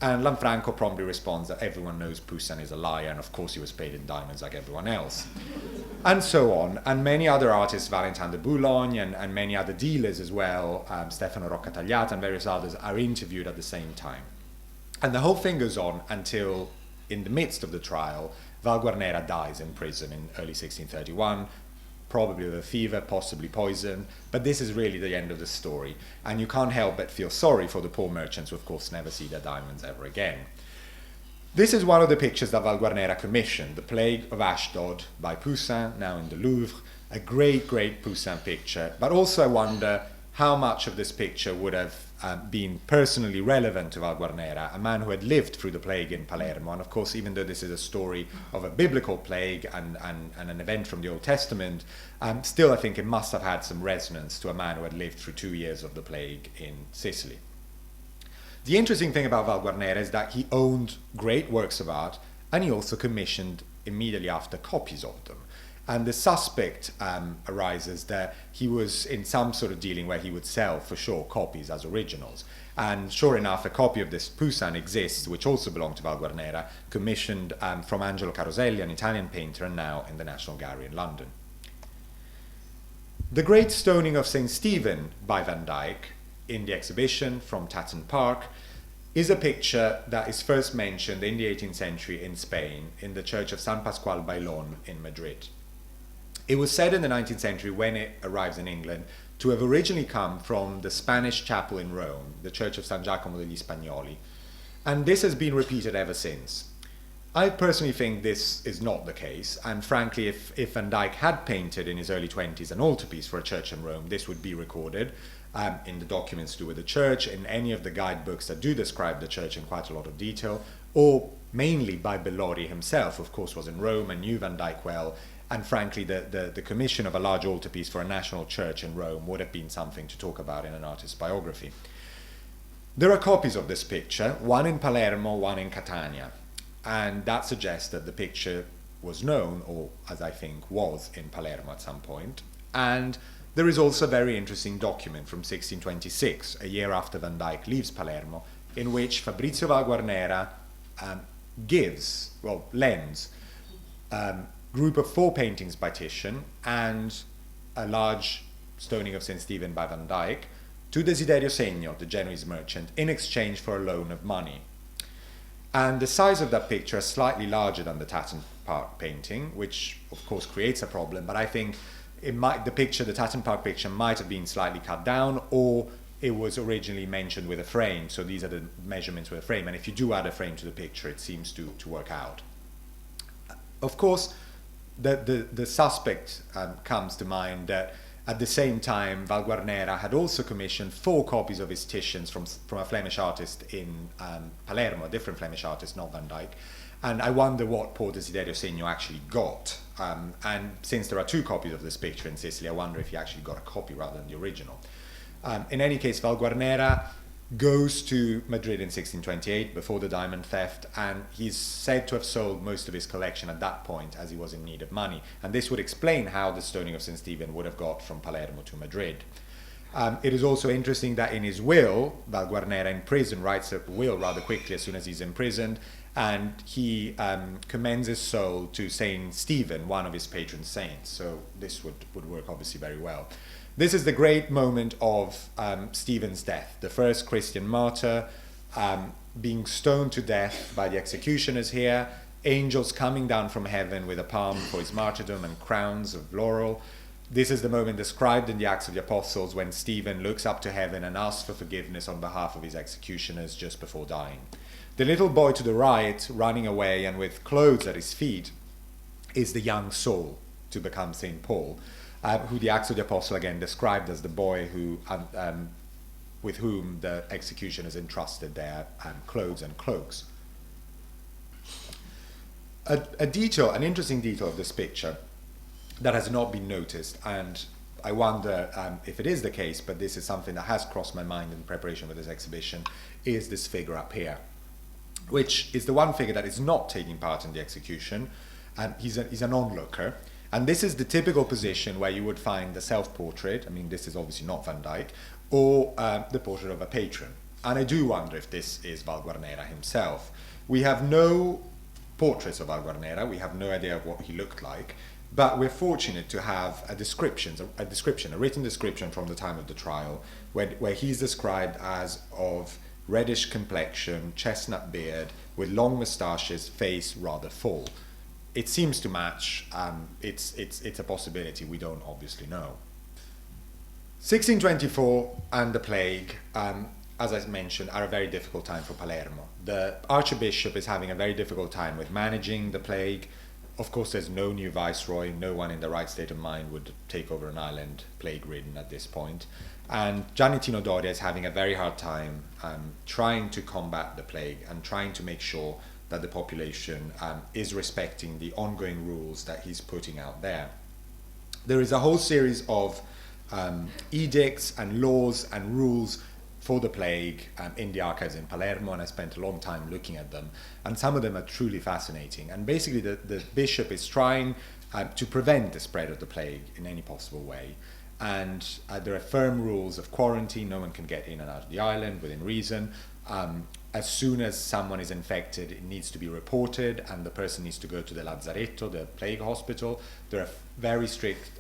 And Lanfranco promptly responds that everyone knows Poussin is a liar, and of course he was paid in diamonds like everyone else. And so on. And many other artists, Valentin de Boulogne and many other dealers as well, Stefano Roccatagliata and various others, are interviewed at the same time. And the whole thing goes on until, in the midst of the trial, Valguarnera dies in prison in early 1631, probably with a fever, possibly poison, but this is really the end of the story. And you can't help but feel sorry for the poor merchants who, of course, never see their diamonds ever again. This is one of the pictures that Valguarnera commissioned, The Plague of Ashdod by Poussin, now in the Louvre. A great, great Poussin picture. But also I wonder how much of this picture would have been personally relevant to Valguarnera, a man who had lived through the plague in Palermo. And of course, even though this is a story of a biblical plague and an event from the Old Testament, still I think it must have had some resonance to a man who had lived through 2 years of the plague in Sicily. The interesting thing about Valguarnera is that he owned great works of art, and he also commissioned immediately after copies of them. And the suspect arises that he was in some sort of dealing where he would sell, for sure, copies as originals. And sure enough, a copy of this Poussin exists, which also belonged to Valguarnera, commissioned from Angelo Caroselli, an Italian painter, and now in the National Gallery in London. The Great Stoning of St. Stephen by Van Dyck, in the exhibition from Tatton Park, is a picture that is first mentioned in the 18th century in Spain, in the church of San Pasqual Bailon in Madrid. It was said in the 19th century, when it arrives in England, to have originally come from the Spanish chapel in Rome, the church of San Giacomo degli Spagnoli, and this has been repeated ever since. I personally think this is not the case, and frankly, if Van Dyck had painted in his early 20s an altarpiece for a church in Rome, this would be recorded in the documents to do with the church, in any of the guidebooks that do describe the church in quite a lot of detail, or mainly by Bellori himself, of course, was in Rome and knew Van Dyck well, and frankly, the commission of a large altarpiece for a national church in Rome would have been something to talk about in an artist's biography. There are copies of this picture, one in Palermo, one in Catania, and that suggests that the picture was known, or as I think was, in Palermo at some point. And there is also a very interesting document from 1626, a year after Van Dyck leaves Palermo, in which Fabrizio Valguarnera lends a group of 4 paintings by Titian and a large stoning of St. Stephen by Van Dyck to Desiderio Segno, the Genoese merchant, in exchange for a loan of money. And the size of that picture is slightly larger than the Tatton Park painting, which of course creates a problem, but I think the Tatton Park picture might have been slightly cut down, or it was originally mentioned with a frame, so these are the measurements with a frame, and if you do add a frame to the picture, it seems to work out. Of course, the suspect comes to mind that at the same time, Valguarnera had also commissioned 4 copies of his Titians from a Flemish artist in Palermo, a different Flemish artist, not Van Dyck. And I wonder what poor Desiderio Segno actually got. And since there are 2 copies of this picture in Sicily, I wonder if he actually got a copy rather than the original. In any case, Valguarnera goes to Madrid in 1628 before the diamond theft, and he's said to have sold most of his collection at that point as he was in need of money. And this would explain how the stoning of St. Stephen would have got from Palermo to Madrid. It is also interesting that in his will, Valguarnera in prison writes a will rather quickly as soon as he's imprisoned, and he commends his soul to St. Stephen, one of his patron saints. So this would work obviously very well. This is the great moment of Stephen's death, the first Christian martyr, being stoned to death by the executioners here, angels coming down from heaven with a palm for his martyrdom and crowns of laurel. This is the moment described in the Acts of the Apostles when Stephen looks up to heaven and asks for forgiveness on behalf of his executioners just before dying. The little boy to the right, running away and with clothes at his feet, is the young Saul to become St. Paul, who the Acts of the Apostle again described as the boy who, with whom the executioners entrusted their clothes and cloaks. An interesting detail of this picture that has not been noticed, and I wonder if it is the case, but this is something that has crossed my mind in preparation for this exhibition, is this figure up here, which is the one figure that is not taking part in the execution, and he's an onlooker. And this is the typical position where you would find the self-portrait. I mean, this is obviously not Van Dyck, or the portrait of a patron. And I do wonder if this is Valguarnera himself. We have no portraits of Valguarnera. We have no idea of what he looked like. But we're fortunate to have a written description from the time of the trial, where he's described as of reddish complexion, chestnut beard, with long moustaches, face rather full. It seems to match. It's a possibility. We don't obviously know. 1624 and the plague. as I mentioned, are a very difficult time for Palermo. The Archbishop is having a very difficult time with managing the plague. Of course, there's no new viceroy. No one in the right state of mind would take over an island plague-ridden at this point. And Giannettino Doria is having a very hard time trying to combat the plague and trying to make sure that the population is respecting the ongoing rules that he's putting out there. There is a whole series of edicts and laws and rules for the plague in the archives in Palermo, and I spent a long time looking at them, and some of them are truly fascinating. And basically the bishop is trying to prevent the spread of the plague in any possible way. And there are firm rules of quarantine. No one can get in and out of the island within reason. As soon as someone is infected, it needs to be reported, and the person needs to go to the lazzaretto, the plague hospital. There are very strict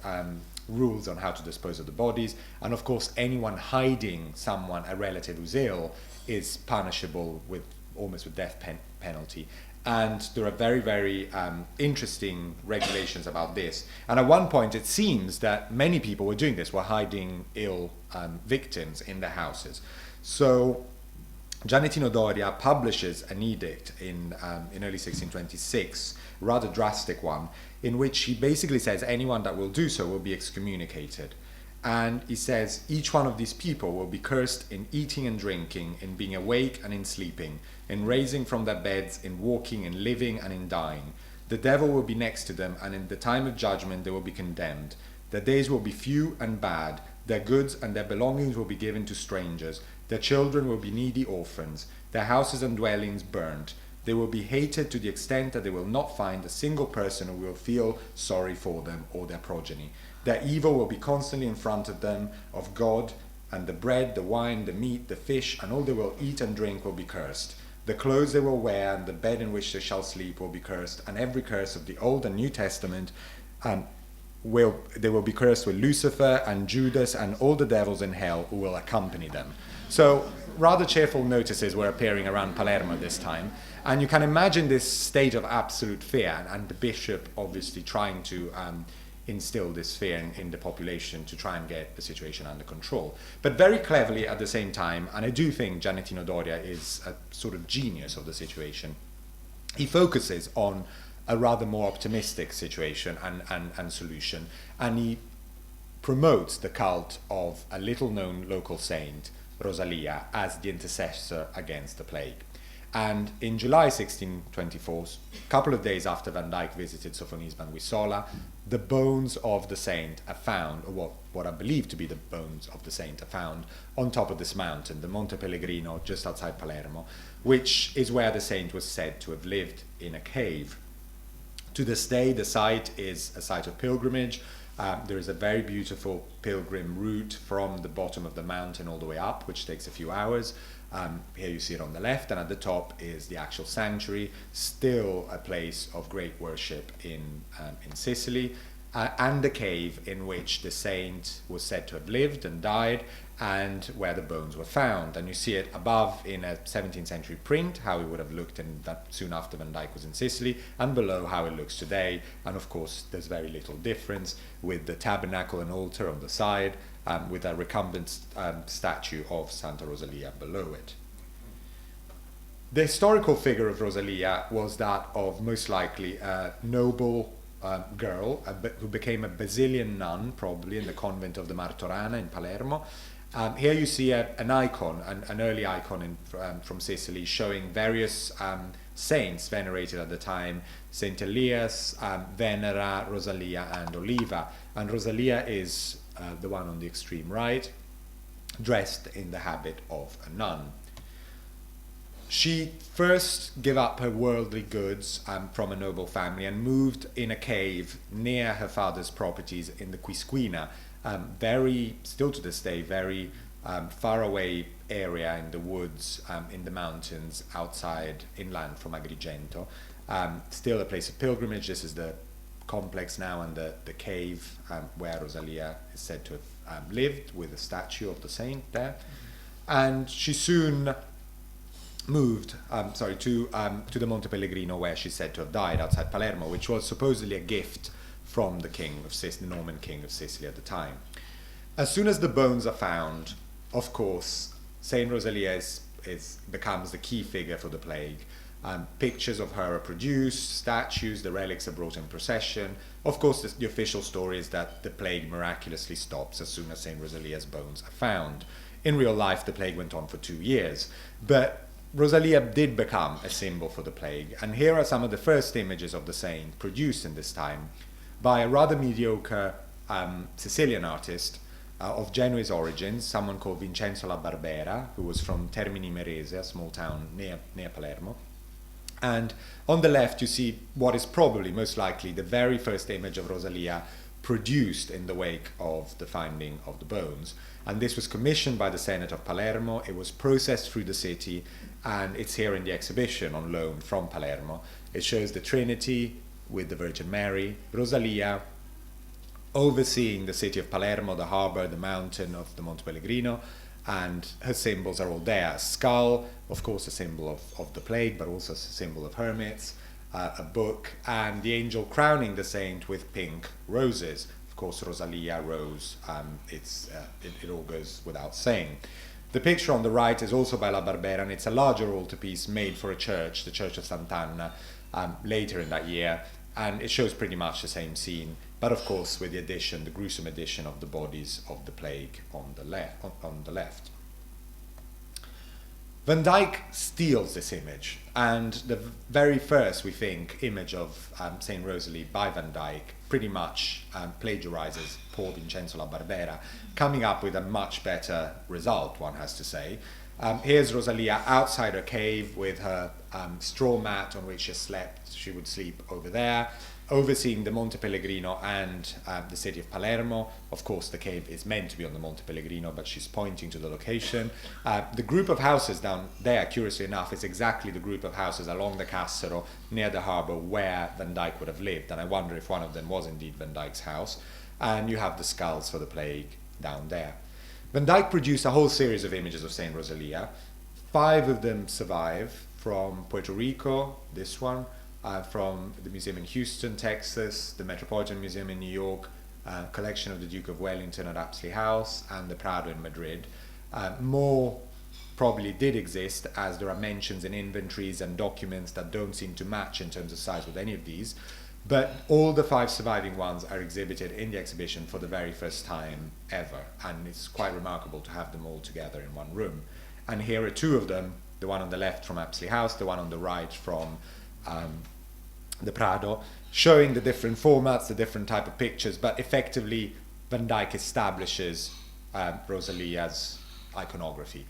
rules on how to dispose of the bodies, and of course anyone hiding someone, a relative who's ill, is punishable with almost with death penalty. And there are very, very interesting regulations about this. And at one point it seems that many people were doing this, were hiding ill victims in their houses. So Giannettino Doria publishes an edict in early 1626, rather drastic one, in which he basically says anyone that will do so will be excommunicated. And he says each one of these people will be cursed in eating and drinking, in being awake and in sleeping, in raising from their beds, in walking, in living and in dying. The devil will be next to them, and in the time of judgment they will be condemned. Their days will be few and bad. Their goods and their belongings will be given to strangers. Their children will be needy orphans. Their houses and dwellings burnt. They will be hated to the extent that they will not find a single person who will feel sorry for them or their progeny. Their evil will be constantly in front of them of God, and the bread, the wine, the meat, the fish, and all they will eat and drink will be cursed. The clothes they will wear and the bed in which they shall sleep will be cursed, and every curse of the Old and New Testament they will be cursed with Lucifer and Judas and all the devils in hell who will accompany them. So rather cheerful notices were appearing around Palermo this time, and you can imagine this state of absolute fear, and the bishop obviously trying to instill this fear in the population to try and get the situation under control. But very cleverly at the same time, and I do think Giannettino Doria is a sort of genius of the situation, he focuses on a rather more optimistic situation and solution, and he promotes the cult of a little-known local saint, Rosalia, as the intercessor against the plague. And in July 1624, a couple of days after Van Dyck visited Sofonisba and Guisola, the bones of the saint are found, or what are believed to be the bones of the saint are found on top of this mountain, the Monte Pellegrino, just outside Palermo, which is where the saint was said to have lived in a cave. To this day, the site is a site of pilgrimage. There is a very beautiful pilgrim route from the bottom of the mountain all the way up, which takes a few hours. Here you see it on the left, and at the top is the actual sanctuary, still a place of great worship in Sicily, and the cave in which the saint was said to have lived and died, and where the bones were found. And you see it above in a 17th century print, how it would have looked soon after Van Dyck was in Sicily, and below how it looks today. And of course there's very little difference, with the tabernacle and altar on the side, with a recumbent statue of Santa Rosalia below it. The historical figure of Rosalia was that of most likely a noble girl who became a Basilian nun, probably in the convent of the Martorana in Palermo. Here you see an icon, an early icon from Sicily, showing various saints venerated at the time: Saint Elias, Venera, Rosalia, and Oliva. And Rosalia is the one on the extreme right, dressed in the habit of a nun. She first gave up her worldly goods from a noble family and moved in a cave near her father's properties in the Quisquina, still to this day, very far away area in the woods, in the mountains outside inland from Agrigento. Still a place of pilgrimage. This is the complex now, and the cave where Rosalia is said to have lived, with a statue of the saint there. And she soon moved to the Monte Pellegrino, where she's said to have died, outside Palermo, which was supposedly a gift from the king of Sicily, the Norman king of Sicily at the time. As soon as the bones are found, of course, Saint Rosalia becomes the key figure for the plague. Pictures of her are produced, statues, the relics are brought in procession. Of course, the official story is that the plague miraculously stops as soon as Saint Rosalia's bones are found. In real life, the plague went on for 2 years, but Rosalia did become a symbol for the plague, and here are some of the first images of the saint produced in this time by a rather mediocre Sicilian artist of Genoese origins, someone called Vincenzo La Barbera, who was from Termini Imerese, a small town near Palermo. And on the left, you see what is probably, most likely, the very first image of Rosalia produced in the wake of the finding of the bones. And this was commissioned by the Senate of Palermo. It was processed through the city, and it's here in the exhibition on loan from Palermo. It shows the Trinity with the Virgin Mary, Rosalia overseeing the city of Palermo, the harbor, the mountain of the Monte Pellegrino, and her symbols are all there. A skull, of course, a symbol of the plague, but also a symbol of hermits, a book, and the angel crowning the saint with pink roses. Of course, Rosalia, rose, it all goes without saying. The picture on the right is also by La Barbera, and it's a larger altarpiece made for a church, the Church of Sant'Anna, later in that year, and it shows pretty much the same scene, but of course with the gruesome addition of the bodies of the plague on the left. Van Dyck steals this image, and the very first, we think, image of Saint Rosalie by Van Dyck pretty much plagiarizes poor Vincenzo La Barbera, coming up with a much better result, one has to say. Here's Rosalia outside her cave with her straw mat on which she slept. She would sleep over there, overseeing the Monte Pellegrino and the city of Palermo. Of course, the cave is meant to be on the Monte Pellegrino, but she's pointing to the location. The group of houses down there, curiously enough, is exactly the group of houses along the Cassero near the harbour where Van Dyck would have lived, and I wonder if one of them was indeed Van Dyck's house. And you have the skulls for the plague down there. Van Dyck produced a whole series of images of Saint Rosalia. 5 of them survive from Puerto Rico, this one, from the museum in Houston, Texas, the Metropolitan Museum in New York, collection of the Duke of Wellington at Apsley House, and the Prado in Madrid. More probably did exist, as there are mentions in inventories and documents that don't seem to match in terms of size with any of these. But all the 5 surviving ones are exhibited in the exhibition for the very first time ever, and it's quite remarkable to have them all together in one room. And here are 2 of them, the one on the left from Apsley House, the one on the right from the Prado, showing the different formats, the different type of pictures, but effectively Van Dyck establishes Rosalia's iconography.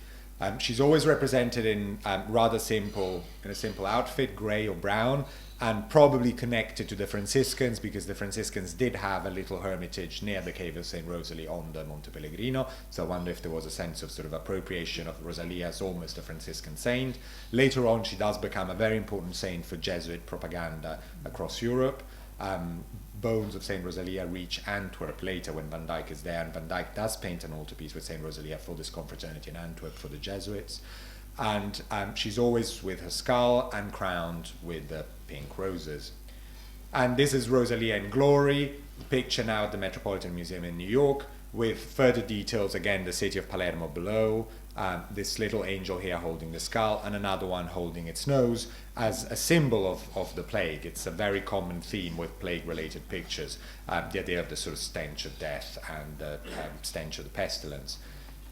She's always represented in a simple outfit, grey or brown, and probably connected to the Franciscans, because the Franciscans did have a little hermitage near the cave of St. Rosalie on the Monte Pellegrino, so I wonder if there was a sense of sort of appropriation of Rosalia as almost a Franciscan saint. Later on, she does become a very important saint for Jesuit propaganda across Europe. Bones of St. Rosalia reach Antwerp later when Van Dyck is there, and Van Dyck does paint an altarpiece with St. Rosalia for this confraternity in Antwerp for the Jesuits. And she's always with her skull and crowned with the pink roses. And this is Rosalia in glory, picture now at the Metropolitan Museum in New York, with further details, again, the city of Palermo below, this little angel here holding the skull, and another one holding its nose as a symbol of the plague. It's a very common theme with plague-related pictures, the idea of the sort of stench of death and the stench of the pestilence.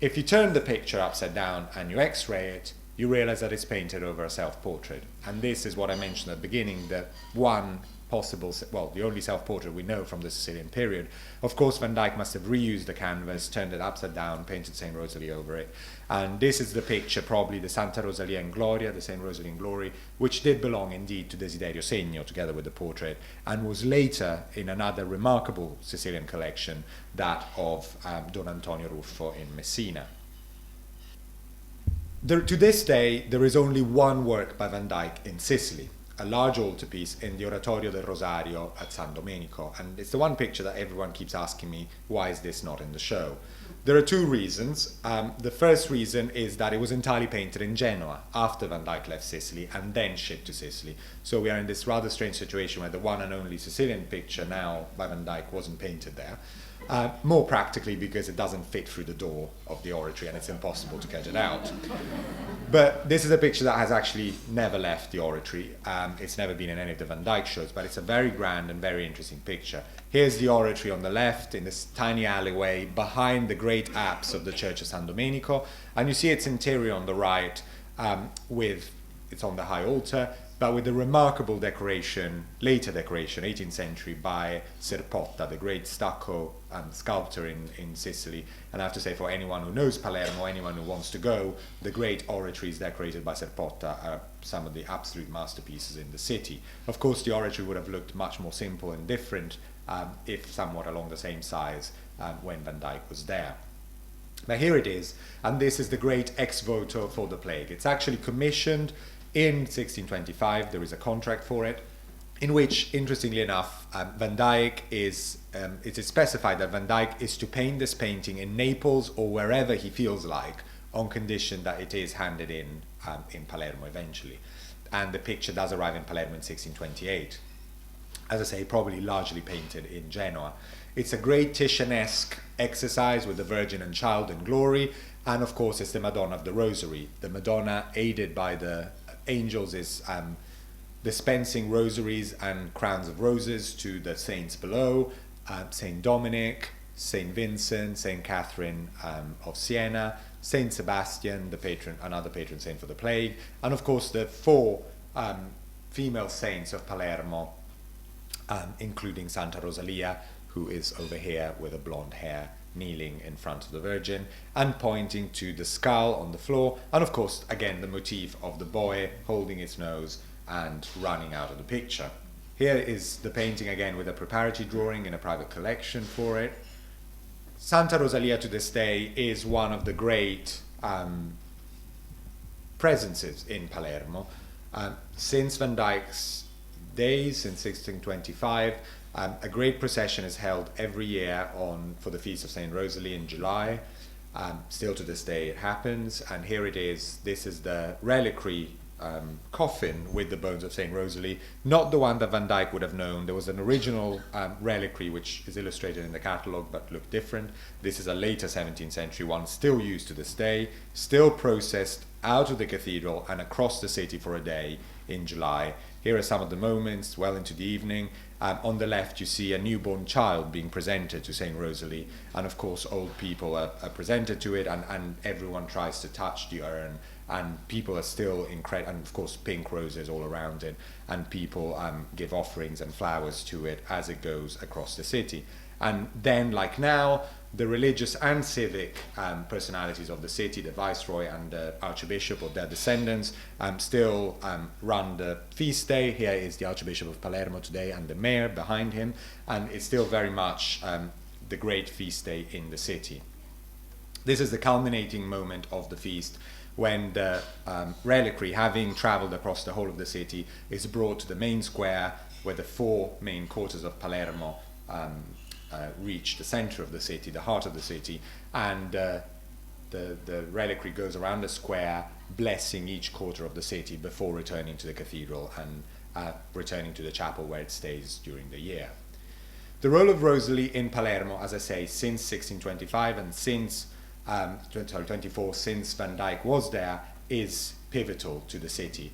If you turn the picture upside down and you x-ray it, you realize that it's painted over a self-portrait. And this is what I mentioned at the beginning, the one possible, well, the only self-portrait we know from the Sicilian period. Of course, Van Dyck must have reused the canvas, turned it upside down, painted St. Rosalie over it. And this is the picture, probably the Santa Rosalia in Gloria, the St. Rosalie in Glory, which did belong indeed to Desiderio Segno, together with the portrait, and was later in another remarkable Sicilian collection, that of Don Antonio Ruffo in Messina. To this day, there is only one work by Van Dyck in Sicily, a large altarpiece in the Oratorio del Rosario at San Domenico, and it's the one picture that everyone keeps asking me, why is this not in the show? There are 2 reasons. The first reason is that it was entirely painted in Genoa after Van Dyck left Sicily and then shipped to Sicily. So we are in this rather strange situation where the one and only Sicilian picture now by Van Dyck wasn't painted there. More practically because it doesn't fit through the door of the oratory and it's impossible to get it out. But this is a picture that has actually never left the oratory. It's never been in any of the Van Dyck shows, but it's a very grand and very interesting picture. Here's the oratory on the left in this tiny alleyway behind the great apse of the Church of San Domenico, and you see its interior on the right it's on the high altar, but with the remarkable decoration, later decoration, 18th century, by Serpotta, the great stucco sculptor in Sicily. And I have to say, for anyone who knows Palermo, anyone who wants to go, the great oratories decorated by Serpotta are some of the absolute masterpieces in the city. Of course, the oratory would have looked much more simple and different if somewhat along the same size when Van Dyck was there. But here it is, and this is the Great Ex Volta for the plague. It's actually commissioned in 1625. There is a contract for it, in which, interestingly enough, Van Dyck it is specified that Van Dyck is to paint this painting in Naples or wherever he feels like, on condition that it is handed in Palermo eventually. And the picture does arrive in Palermo in 1628. As I say, probably largely painted in Genoa. It's a great Titianesque exercise with the Virgin and Child in glory, and of course it's the Madonna of the Rosary. The Madonna, aided by the angels, is dispensing rosaries and crowns of roses to the saints below, Saint Dominic, Saint Vincent, Saint Catherine of Siena, Saint Sebastian, another patron saint for the plague, and of course the four female saints of Palermo, including Santa Rosalia, who is over here with a blonde hair, kneeling in front of the Virgin and pointing to the skull on the floor, and of course again the motif of the boy holding its nose and running out of the picture. Here is the painting again with a preparatory drawing in a private collection for it. Santa Rosalia to this day is one of the great presences in Palermo. Since Van Dyck's days, since 1625, a great procession is held every year for the Feast of St. Rosalie in July. Still to this day it happens, and here it is. This is the reliquary coffin with the bones of St. Rosalie, not the one that Van Dyck would have known. There was an original reliquary which is illustrated in the catalogue but looked different. This is a later 17th century one, still used to this day, still processed out of the cathedral and across the city for a day in July. Here are some of the moments, well into the evening. On the left you see a newborn child being presented to St. Rosalie, and of course old people are presented to it, and everyone tries to touch the urn, and people are still incredible, and of course pink roses all around it, and people give offerings and flowers to it as it goes across the city. And then, like now, the religious and civic personalities of the city, the viceroy and the archbishop or their descendants, still run the feast day. Here is the Archbishop of Palermo today and the mayor behind him, and it's still very much the great feast day in the city. This is the culminating moment of the feast, when the reliquary, having traveled across the whole of the city, is brought to the main square where the four main quarters of Palermo reach the center of the city, the heart of the city, and the reliquary goes around the square, blessing each quarter of the city before returning to the cathedral and returning to the chapel where it stays during the year. The Role of Rosalia in Palermo, as I say, since 1625 and since 2024, since Van Dyck was there, is pivotal to the city.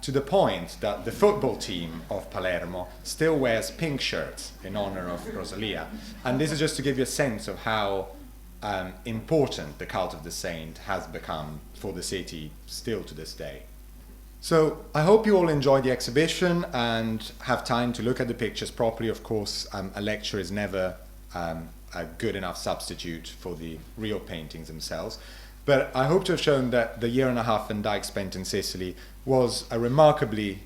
To the point that the football team of Palermo still wears pink shirts in honor of Rosalia. And this is just to give you a sense of how important the cult of the saint has become for the city still to this day. So I hope you all enjoy the exhibition and have time to look at the pictures properly. Of course, a lecture is never a good enough substitute for the real paintings themselves. But I hope to have shown that the year and a half Van Dyck spent in Sicily was a remarkably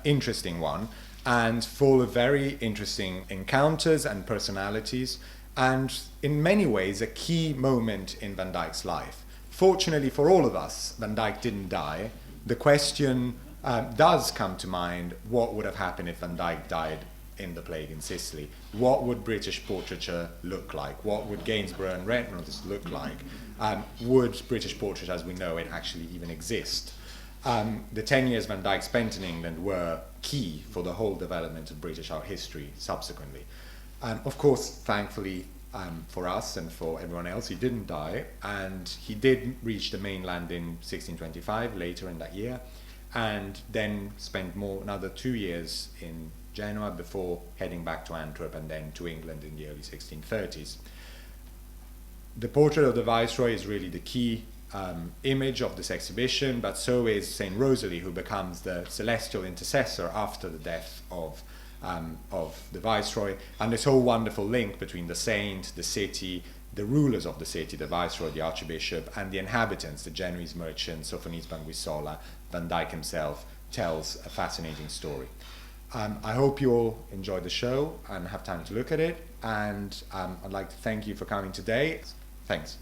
interesting one, and full of very interesting encounters and personalities, and in many ways a key moment in Van Dyck's life. Fortunately for all of us, Van Dyck didn't die. The question does come to mind: what would have happened if Van Dyck died in the plague in Sicily? What would British portraiture look like? What would Gainsborough and Reynolds look like? Would British portraiture as we know it actually even exist? The 10 years Van Dyck spent in England were key for the whole development of British art history subsequently. Of course, thankfully, for us and for everyone else. He didn't die, and he did reach the mainland in 1625, later in that year, and then spent another 2 years in Genoa before heading back to Antwerp and then to England in the early 1630s. The portrait of the Viceroy is really the key image of this exhibition, but so is Saint Rosalie, who becomes the celestial intercessor after the death of the Viceroy, and this whole wonderful link between the saint, the city, the rulers of the city, the Viceroy, the Archbishop, and the inhabitants, the Genoese merchants, Sofonisba and Guisola. Van Dyck himself tells a fascinating story. I hope you all enjoy the show and have time to look at it, and I'd like to thank you for coming today. Thanks.